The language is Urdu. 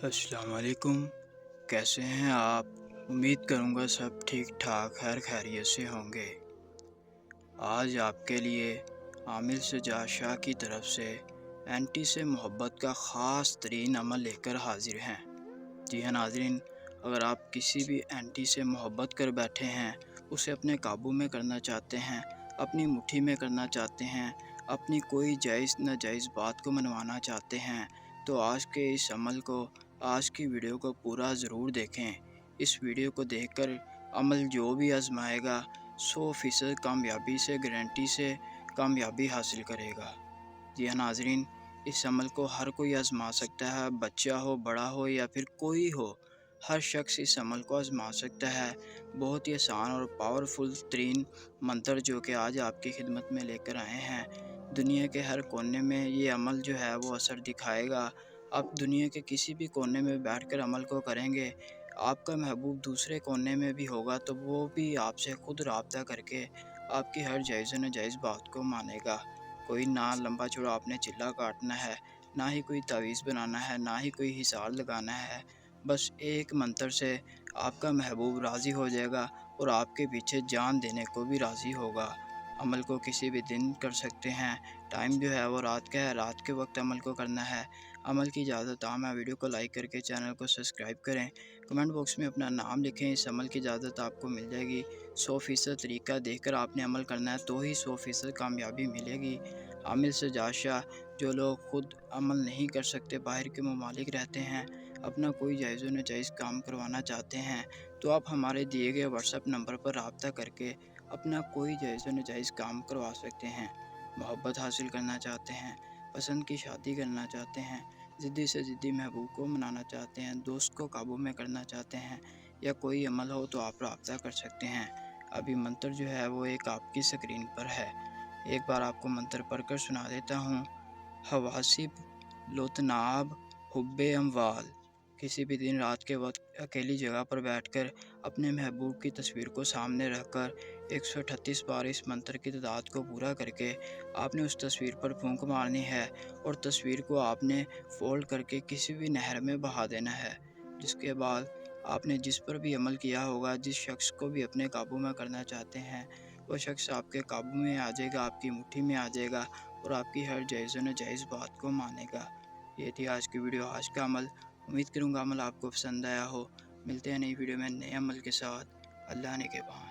السلام علیکم، کیسے ہیں آپ؟ امید کروں گا سب ٹھیک ٹھاک خیر خیریت سے ہوں گے۔ آج آپ کے لیے عامل سجاد شاہ کی طرف سے اینٹی سے محبت کا خاص ترین عمل لے کر حاضر ہیں۔ جی ہاں ناظرین، اگر آپ کسی بھی اینٹی سے محبت کر بیٹھے ہیں، اسے اپنے قابو میں کرنا چاہتے ہیں، اپنی مٹھی میں کرنا چاہتے ہیں، اپنی کوئی جائز ناجائز بات کو منوانا چاہتے ہیں، تو آج کے اس عمل کو، آج کی ویڈیو کو پورا ضرور دیکھیں۔ اس ویڈیو کو دیکھ کر عمل جو بھی آزمائے گا 100% کامیابی سے گارنٹی سے کامیابی حاصل کرے گا۔ جی ہاں ناظرین، اس عمل کو ہر کوئی آزما سکتا ہے، بچہ ہو، بڑا ہو یا پھر کوئی ہو، ہر شخص اس عمل کو آزما سکتا ہے۔ بہت ہی آسان اور پاورفل ترین منتر جو کہ آج آپ کی خدمت میں لے کر آئے ہیں۔ دنیا کے ہر کونے میں یہ عمل جو ہے وہ اثر دکھائے گا۔ آپ دنیا کے کسی بھی کونے میں بیٹھ کر عمل کو کریں گے، آپ کا محبوب دوسرے کونے میں بھی ہوگا تو وہ بھی آپ سے خود رابطہ کر کے آپ کی ہر جائز و ناجائز بات کو مانے گا۔ کوئی نہ لمبا چوڑا آپ نے چلا کاٹنا ہے، نہ ہی کوئی تعویذ بنانا ہے، نہ ہی کوئی حصار لگانا ہے۔ بس ایک منتر سے آپ کا محبوب راضی ہو جائے گا اور آپ کے پیچھے جان دینے کو بھی راضی ہوگا۔ عمل کو کسی بھی دن کر سکتے ہیں، ٹائم جو ہے وہ رات کا ہے، رات کے وقت عمل کو کرنا ہے۔ عمل کی اجازت عام ہے، ویڈیو کو لائک کر کے چینل کو سبسکرائب کریں، کمنٹ باکس میں اپنا نام لکھیں، اس عمل کی اجازت آپ کو مل جائے گی۔ 100% طریقہ دیکھ کر آپ نے عمل کرنا ہے تو ہی 100% کامیابی ملے گی۔ عامل سجاد شاہ، جو لوگ خود عمل نہیں کر سکتے، باہر کے ممالک رہتے ہیں، اپنا کوئی جائز و ناجائز کام کروانا چاہتے ہیں، تو آپ ہمارے دیے گئے واٹس ایپ نمبر پر رابطہ کر کے اپنا کوئی جائز و ناجائز کام کروا سکتے ہیں۔ محبت حاصل کرنا چاہتے ہیں، پسند کی شادی کرنا چاہتے ہیں، ضدی سے ضدی محبوب کو منانا چاہتے ہیں، دوست کو قابو میں کرنا چاہتے ہیں، یا کوئی عمل ہو تو آپ رابطہ کر سکتے ہیں۔ ابھی منتر جو ہے وہ ایک آپ کی اسکرین پر ہے، ایک بار آپ کو منتر پڑھ کر سنا دیتا ہوں۔ حواسب لوتناب حب اموال۔ کسی بھی دن رات کے وقت اکیلی جگہ پر بیٹھ کر اپنے محبوب کی تصویر کو سامنے رکھ کر 138 بار اس منتر کی تعداد کو پورا کر کے آپ نے اس تصویر پر پھونک مارنی ہے، اور تصویر کو آپ نے فولڈ کر کے کسی بھی نہر میں بہا دینا ہے۔ جس کے بعد آپ نے جس پر بھی عمل کیا ہوگا، جس شخص کو بھی اپنے قابو میں کرنا چاہتے ہیں، وہ شخص آپ کے قابو میں آ جائے گا، آپ کی مٹھی میں آ جائے گا اور آپ کی ہر جائز و ناجائز بات کو مانے گا۔ یہ تھی آج کی ویڈیو، آج کا عمل۔ امید کروں گا عمل آپ کو پسند آیا ہو۔ ملتے ہیں نئی ویڈیو میں نئے عمل کے ساتھ۔ اللہ نے کے بعد۔